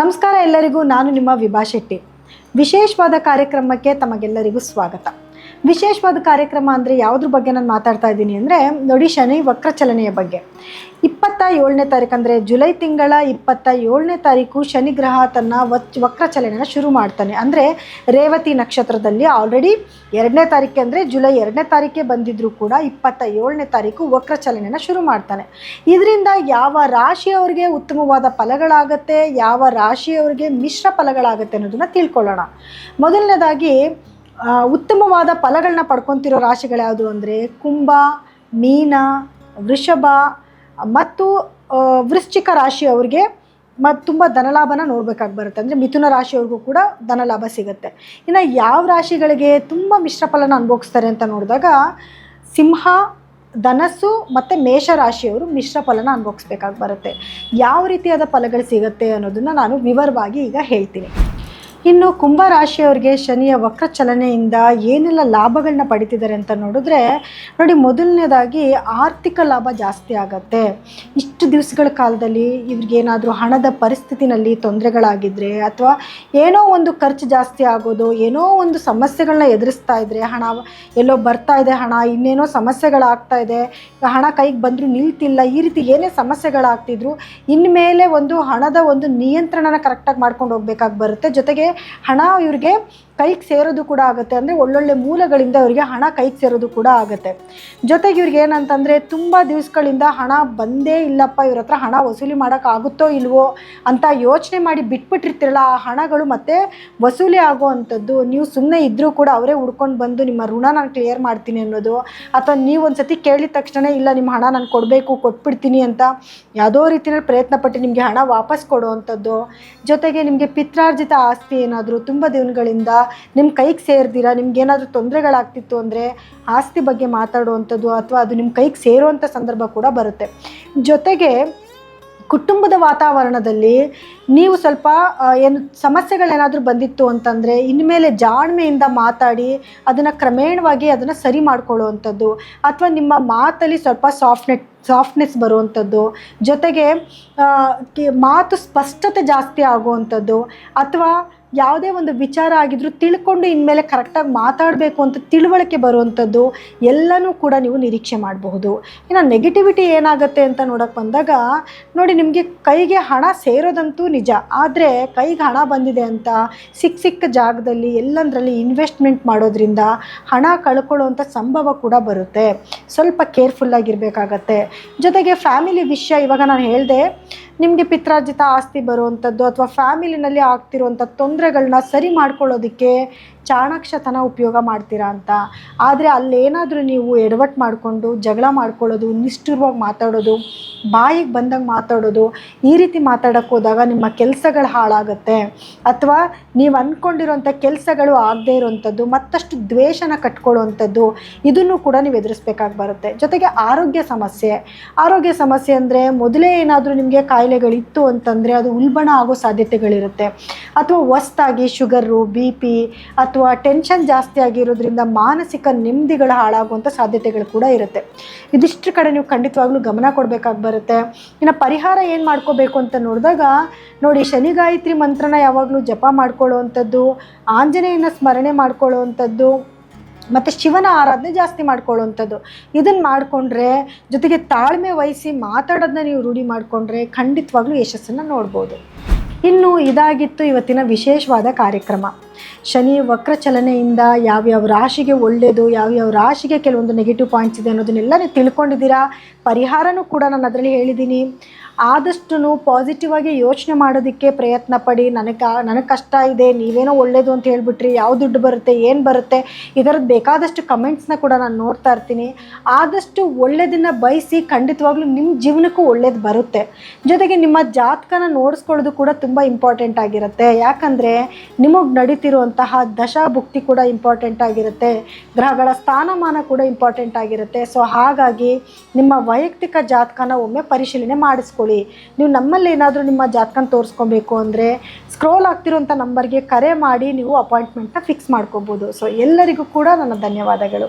ನಮಸ್ಕಾರ ಎಲ್ಲರಿಗೂ, ನಾನು ನಿಮ್ಮ ವಿಭಾ ಶೆಟ್ಟಿ. ವಿಶೇಷವಾದ ಕಾರ್ಯಕ್ರಮಕ್ಕೆ ತಮಗೆಲ್ಲರಿಗೂ ಸ್ವಾಗತ. ವಿಶೇಷವಾದ ಕಾರ್ಯಕ್ರಮ ಅಂದರೆ ಯಾವುದ್ರ ಬಗ್ಗೆ ನಾನು ಮಾತಾಡ್ತಾ ಇದ್ದೀನಿ ಅಂದರೆ, ನೋಡಿ, ಶನಿ ವಕ್ರ ಚಲನೆಯ ಬಗ್ಗೆ. 27ನೇ ತಾರೀಕು ಅಂದರೆ ಜುಲೈ ತಿಂಗಳ 27ನೇ ತಾರೀಕು ಶನಿ ಗ್ರಹ ತನ್ನ ವಕ್ರ ಚಲನೆಯನ್ನು ಶುರು ಮಾಡ್ತಾನೆ. ಅಂದರೆ ರೇವತಿ ನಕ್ಷತ್ರದಲ್ಲಿ ಆಲ್ರೆಡಿ 2ನೇ ತಾರೀಕು ಅಂದರೆ ಜುಲೈ 2ನೇ ತಾರೀಕೆ ಬಂದಿದ್ದರೂ ಕೂಡ 27ನೇ ತಾರೀಕು ವಕ್ರ ಚಲನೆಯನ್ನು ಶುರು ಮಾಡ್ತಾನೆ. ಇದರಿಂದ ಯಾವ ರಾಶಿಯವರಿಗೆ ಉತ್ತಮವಾದ ಫಲಗಳಾಗತ್ತೆ, ಯಾವ ರಾಶಿಯವರಿಗೆ ಮಿಶ್ರ ಫಲಗಳಾಗತ್ತೆ ಅನ್ನೋದನ್ನು ತಿಳ್ಕೊಳ್ಳೋಣ. ಮೊದಲನೇದಾಗಿ ಉತ್ತಮವಾದ ಫಲಗಳನ್ನ ಪಡ್ಕೊತಿರೋ ರಾಶಿಗಳು ಯಾವುದು ಅಂದರೆ ಕುಂಭ, ಮೀನ, ವೃಷಭ ಮತ್ತು ವೃಶ್ಚಿಕ ರಾಶಿಯವ್ರಿಗೆ ತುಂಬ ಧನಲಾಭನ ನೋಡಬೇಕಾಗಿ ಬರುತ್ತೆ. ಅಂದರೆ ಮಿಥುನ ರಾಶಿಯವ್ರಿಗೂ ಕೂಡ ಧನಲಾಭ ಸಿಗುತ್ತೆ. ಇನ್ನು ಯಾವ ರಾಶಿಗಳಿಗೆ ತುಂಬ ಮಿಶ್ರ ಫಲನ ಅನುಭವಿಸ್ತಾರೆ ಅಂತ ನೋಡಿದಾಗ ಸಿಂಹ, ಧನಸ್ಸು ಮತ್ತು ಮೇಷರಾಶಿಯವರು ಮಿಶ್ರ ಫಲನ ಅನುಭವಿಸ್ಬೇಕಾಗಿ ಬರುತ್ತೆ. ಯಾವ ರೀತಿಯಾದ ಫಲಗಳು ಸಿಗುತ್ತೆ ಅನ್ನೋದನ್ನು ನಾನು ವಿವರವಾಗಿ ಈಗ ಹೇಳ್ತೀನಿ. ಇನ್ನು ಕುಂಭ ರಾಶಿಯವರಿಗೆ ಶನಿಯ ವಕ್ರ ಚಲನೆಯಿಂದ ಏನೆಲ್ಲ ಲಾಭಗಳನ್ನ ಪಡಿತಿದ್ದಾರೆ ಅಂತ ನೋಡಿದ್ರೆ, ನೋಡಿ, ಮೊದಲನೇದಾಗಿ ಆರ್ಥಿಕ ಲಾಭ ಜಾಸ್ತಿ ಆಗತ್ತೆ. ಇಷ್ಟು ದಿವಸಗಳ ಕಾಲದಲ್ಲಿ ಇವ್ರಿಗೇನಾದರೂ ಹಣದ ಪರಿಸ್ಥಿತಿನಲ್ಲಿ ತೊಂದರೆಗಳಾಗಿದ್ದರೆ, ಅಥವಾ ಏನೋ ಒಂದು ಖರ್ಚು ಜಾಸ್ತಿ ಆಗೋದು, ಏನೋ ಒಂದು ಸಮಸ್ಯೆಗಳನ್ನ ಎದುರಿಸ್ತಾ ಇದ್ದರೆ, ಹಣ ಎಲ್ಲೋ ಬರ್ತಾ ಇದೆ, ಹಣ ಇನ್ನೇನೋ ಸಮಸ್ಯೆಗಳಾಗ್ತಾ ಇದೆ, ಹಣ ಕೈಗೆ ಬಂದರೂ ನಿಲ್ತಿಲ್ಲ, ಈ ರೀತಿ ಏನೇ ಸಮಸ್ಯೆಗಳಾಗ್ತಿದ್ರು ಇನ್ಮೇಲೆ ಒಂದು ಹಣದ ಒಂದು ನಿಯಂತ್ರಣನ ಕರೆಕ್ಟಾಗಿ ಮಾಡ್ಕೊಂಡು ಹೋಗ್ಬೇಕಾಗಿ ಬರುತ್ತೆ. ಜೊತೆಗೆ ಹಣ ಇವ್ರಿಗೆ ಕೈಗೆ ಸೇರೋದು ಕೂಡ ಆಗುತ್ತೆ. ಅಂದರೆ ಒಳ್ಳೊಳ್ಳೆ ಮೂಲಗಳಿಂದ ಅವರಿಗೆ ಹಣ ಕೈಗೆ ಸೇರೋದು ಕೂಡ ಆಗುತ್ತೆ. ಜೊತೆಗೆ ಇವ್ರಿಗೆ ಏನಂತಂದರೆ ತುಂಬ ದಿವಸಗಳಿಂದ ಹಣ ಬಂದೇ ಇಲ್ಲಪ್ಪ, ಇವ್ರ ಹತ್ರ ಹಣ ವಸೂಲಿ ಮಾಡೋಕ್ಕಾಗುತ್ತೋ ಇಲ್ವೋ ಅಂತ ಯೋಚನೆ ಮಾಡಿ ಬಿಟ್ಬಿಟ್ಟಿರ್ತಿರಲ್ಲ, ಆ ಹಣಗಳು ಮತ್ತೆ ವಸೂಲಿ ಆಗೋ ಅಂಥದ್ದು. ನೀವು ಸುಮ್ಮನೆ ಇದ್ದರೂ ಕೂಡ ಅವರೇ ಹುಡ್ಕೊಂಡು ಬಂದು ನಿಮ್ಮ ಋಣ ನಾನು ಕ್ಲಿಯರ್ ಮಾಡ್ತೀನಿ ಅನ್ನೋದು, ಅಥವಾ ನೀವು ಒಂದು ಸತಿ ಕೇಳಿದ ತಕ್ಷಣ ಇಲ್ಲ ನಿಮ್ಮ ಹಣ ನಾನು ಕೊಡಬೇಕು, ಕೊಟ್ಬಿಡ್ತೀನಿ ಅಂತ ಯಾವುದೋ ರೀತಿಯಲ್ಲಿ ಪ್ರಯತ್ನ ಪಟ್ಟು ನಿಮಗೆ ಹಣ ವಾಪಸ್ ಕೊಡೋ ಅಂಥದ್ದು. ಜೊತೆಗೆ ನಿಮಗೆ ಪಿತ್ರಾರ್ಜಿತ ಆಸ್ತಿ ಏನಾದರೂ ತುಂಬ ದಿನಗಳಿಂದ ನಿಮ್ಮ ಕೈಗೆ ಸೇರ್ದಿರ ನಿಮ್ಗೇನಾದರೂ ತೊಂದರೆಗಳಾಗ್ತಿತ್ತು ಅಂದರೆ ಆಸ್ತಿ ಬಗ್ಗೆ ಮಾತಾಡುವಂಥದ್ದು, ಅಥವಾ ಅದು ನಿಮ್ಮ ಕೈಗೆ ಸೇರುವಂಥ ಸಂದರ್ಭ ಕೂಡ ಬರುತ್ತೆ. ಜೊತೆಗೆ ಕುಟುಂಬದ ವಾತಾವರಣದಲ್ಲಿ ನೀವು ಸ್ವಲ್ಪ ಏನು ಸಮಸ್ಯೆಗಳೇನಾದರೂ ಬಂದಿತ್ತು ಅಂತಂದರೆ ಇನ್ಮೇಲೆ ಜಾಣ್ಮೆಯಿಂದ ಮಾತಾಡಿ ಅದನ್ನು ಕ್ರಮೇಣವಾಗಿ ಅದನ್ನು ಸರಿ ಮಾಡ್ಕೊಳ್ಳುವಂಥದ್ದು, ಅಥವಾ ನಿಮ್ಮ ಮಾತಲ್ಲಿ ಸ್ವಲ್ಪ ಸಾಫ್ಟ್ನೆಸ್ ಬರುವಂಥದ್ದು, ಜೊತೆಗೆ ಮಾತು ಸ್ಪಷ್ಟತೆ ಜಾಸ್ತಿ ಆಗುವಂಥದ್ದು, ಅಥವಾ ಯಾವುದೇ ಒಂದು ವಿಚಾರ ಆಗಿದ್ರೂ ತಿಳ್ಕೊಂಡು ಇನ್ಮೇಲೆ ಕರೆಕ್ಟಾಗಿ ಮಾತಾಡಬೇಕು ಅಂತ ತಿಳುವಳಿಕೆ ಬರುವಂಥದ್ದು ಎಲ್ಲನೂ ಕೂಡ ನೀವು ನಿರೀಕ್ಷೆ ಮಾಡಬಹುದು. ಇನ್ನು ನೆಗೆಟಿವಿಟಿ ಏನಾಗುತ್ತೆ ಅಂತ ನೋಡೋಕ್ಕೆ ಬಂದಾಗ, ನೋಡಿ, ನಿಮಗೆ ಕೈಗೆ ಹಣ ಸೇರೋದಂತೂ ನಿಜ, ಆದರೆ ಕೈಗೆ ಹಣ ಬಂದಿದೆ ಅಂತ ಸಿಕ್ಕ ಜಾಗದಲ್ಲಿ ಎಲ್ಲಂದರಲ್ಲಿ ಇನ್ವೆಸ್ಟ್ಮೆಂಟ್ ಮಾಡೋದ್ರಿಂದ ಹಣ ಕಳ್ಕೊಳ್ಳುವಂಥ ಸಂಭವ ಕೂಡ ಬರುತ್ತೆ. ಸ್ವಲ್ಪ ಕೇರ್ಫುಲ್ಲಾಗಿರಬೇಕಾಗತ್ತೆ. ಜೊತೆಗೆ ಫ್ಯಾಮಿಲಿ ವಿಷಯ, ಇವಾಗ ನಾನು ಹೇಳಿದೆ ನಿಮಗೆ ಪಿತ್ರಾರ್ಜಿತ ಆಸ್ತಿ ಬರುವಂಥದ್ದು ಅಥವಾ ಫ್ಯಾಮಿಲಿನಲ್ಲಿ ಆಗ್ತಿರುವಂಥ ತೊಂದರೆಗಳನ್ನ ಸರಿ ಮಾಡ್ಕೊಳ್ಳೋದಕ್ಕೆ ಚಾಣಾಕ್ಷತನ ಉಪಯೋಗ ಮಾಡ್ತೀರಾ ಅಂತ. ಆದರೆ ಅಲ್ಲೇನಾದರೂ ನೀವು ಎಡವಟ್ಟು ಮಾಡಿಕೊಂಡು ಜಗಳ ಮಾಡ್ಕೊಳ್ಳೋದು, ನಿಷ್ಠುರವಾಗಿ ಮಾತಾಡೋದು, ಬಾಯಿಗೆ ಬಂದಂಗೆ ಮಾತಾಡೋದು, ಈ ರೀತಿ ಮಾತಾಡೋಕ್ಕೆ ಹೋದಾಗ ನಿಮ್ಮ ಕೆಲಸಗಳು ಹಾಳಾಗುತ್ತೆ, ಅಥವಾ ನೀವು ಅಂದ್ಕೊಂಡಿರೋಂಥ ಕೆಲಸಗಳು ಆಗದೇ ಇರೋವಂಥದ್ದು, ಮತ್ತಷ್ಟು ದ್ವೇಷನ ಕಟ್ಕೊಳ್ಳುವಂಥದ್ದು, ಇದನ್ನು ಕೂಡ ನೀವು ಎದುರಿಸ್ಬೇಕಾಗಿ ಬರುತ್ತೆ. ಜೊತೆಗೆ ಆರೋಗ್ಯ ಸಮಸ್ಯೆ ಅಂದರೆ ಮೊದಲೇ ಏನಾದರೂ ನಿಮಗೆ ಕಾಯಿಲೆಗಳಿತ್ತು ಅಂತಂದರೆ ಅದು ಉಲ್ಬಣ ಆಗೋ ಸಾಧ್ಯತೆಗಳಿರುತ್ತೆ. ಅಥವಾ ಹೊಸ್ದಾಗಿ ಶುಗರು, BP ಅಥವಾ ಟೆನ್ಷನ್ ಜಾಸ್ತಿ ಆಗಿರೋದ್ರಿಂದ ಮಾನಸಿಕ ನೆಮ್ಮದಿಗಳು ಹಾಳಾಗುವಂಥ ಸಾಧ್ಯತೆಗಳು ಕೂಡ ಇರುತ್ತೆ. ಇದಿಷ್ಟು ಕಡೆ ನೀವು ಖಂಡಿತವಾಗ್ಲೂ ಗಮನ ಕೊಡಬೇಕಾಗಿ ಬರುತ್ತೆ. ಇನ್ನು ಪರಿಹಾರ ಏನು ಮಾಡ್ಕೋಬೇಕು ಅಂತ ನೋಡಿದಾಗ, ನೋಡಿ, ಶನಿ ಗಾಯತ್ರಿ ಮಂತ್ರನ ಯಾವಾಗಲೂ ಜಪ ಮಾಡ್ಕೊಳ್ಳುವಂಥದ್ದು, ಆಂಜನೇಯನ ಸ್ಮರಣೆ ಮಾಡ್ಕೊಳ್ಳುವಂಥದ್ದು, ಮತ್ತು ಶಿವನ ಆರಾಧನೆ ಜಾಸ್ತಿ ಮಾಡ್ಕೊಳ್ಳುವಂಥದ್ದು, ಇದನ್ನು ಮಾಡಿಕೊಂಡ್ರೆ, ಜೊತೆಗೆ ತಾಳ್ಮೆ ವಹಿಸಿ ಮಾತಾಡೋದನ್ನ ನೀವು ರೂಢಿ ಮಾಡಿಕೊಂಡ್ರೆ ಖಂಡಿತವಾಗ್ಲೂ ಯಶಸ್ಸನ್ನು ನೋಡ್ಬೋದು. ಇನ್ನು ಇದಾಗಿತ್ತು ಇವತ್ತಿನ ವಿಶೇಷವಾದ ಕಾರ್ಯಕ್ರಮ. ಶನಿ ವಕ್ರ ಚಲನೆಯಿಂದ ಯಾವ್ಯಾವ ರಾಶಿಗೆ ಒಳ್ಳೆಯದು, ಯಾವ್ಯಾವ ರಾಶಿಗೆ ಕೆಲವೊಂದು ನೆಗೆಟಿವ್ ಪಾಯಿಂಟ್ಸ್ ಇದೆ ಅನ್ನೋದನ್ನೆಲ್ಲ ನೀವು ತಿಳ್ಕೊಂಡಿದ್ದೀರಾ. ಪರಿಹಾರನೂ ಕೂಡ ನಾನು ಅದರಲ್ಲಿ ಹೇಳಿದ್ದೀನಿ. ಆದಷ್ಟು ಪಾಸಿಟಿವ್ ಆಗಿ ಯೋಚನೆ ಮಾಡೋದಕ್ಕೆ ಪ್ರಯತ್ನ ಪಡಿ. ನನಗೆ ಕಷ್ಟ ಇದೆ, ನೀವೇನೋ ಒಳ್ಳೆಯದು ಅಂತ ಹೇಳ್ಬಿಟ್ರಿ, ಯಾವ ದುಡ್ಡು ಬರುತ್ತೆ, ಏನು ಬರುತ್ತೆ, ಇದರದ್ದು ಬೇಕಾದಷ್ಟು ಕಮೆಂಟ್ಸ್ನ ಕೂಡ ನಾನು ನೋಡ್ತಾ ಇರ್ತೀನಿ. ಆದಷ್ಟು ಒಳ್ಳೆಯದನ್ನು ಬಯಸಿ, ಖಂಡಿತವಾಗ್ಲೂ ನಿಮ್ಮ ಜೀವನಕ್ಕೂ ಒಳ್ಳೇದು ಬರುತ್ತೆ. ಜೊತೆಗೆ ನಿಮ್ಮ ಜಾತಕನ ನೋಡಿಸ್ಕೊಳ್ಳೋದು ಕೂಡ ತುಂಬ ಇಂಪಾರ್ಟೆಂಟ್ ಆಗಿರುತ್ತೆ. ಯಾಕಂದರೆ ನಿಮಗೆ ನಡೀತಿರುವಂತಹ ದಶಾಭುಕ್ತಿ ಕೂಡ ಇಂಪಾರ್ಟೆಂಟ್ ಆಗಿರುತ್ತೆ, ಗ್ರಹಗಳ ಸ್ಥಾನಮಾನ ಕೂಡ ಇಂಪಾರ್ಟೆಂಟ್ ಆಗಿರುತ್ತೆ. ಸೊ ಹಾಗಾಗಿ ನಿಮ್ಮ ವೈಯಕ್ತಿಕ ಜಾತಕನ ಒಮ್ಮೆ ಪರಿಶೀಲನೆ ಮಾಡಿಸ್ಕೊಳ್ಳಿ. ನೀವು ನಮ್ಮಲ್ಲಿ ಏನಾದರೂ ನಿಮ್ಮ ಜಾತಕನ ತೋರಿಸ್ಕೊಬೇಕು ಅಂದರೆ ಸ್ಕ್ರೋಲ್ ಆಗ್ತಿರೋಂಥ ನಂಬರ್ಗೆ ಕರೆ ಮಾಡಿ ನೀವು ಅಪಾಯಿಂಟ್ಮೆಂಟ್ನ ಫಿಕ್ಸ್ ಮಾಡ್ಕೋಬೋದು. ಸೊ ಎಲ್ಲರಿಗೂ ಕೂಡ ನನ್ನ ಧನ್ಯವಾದಗಳು.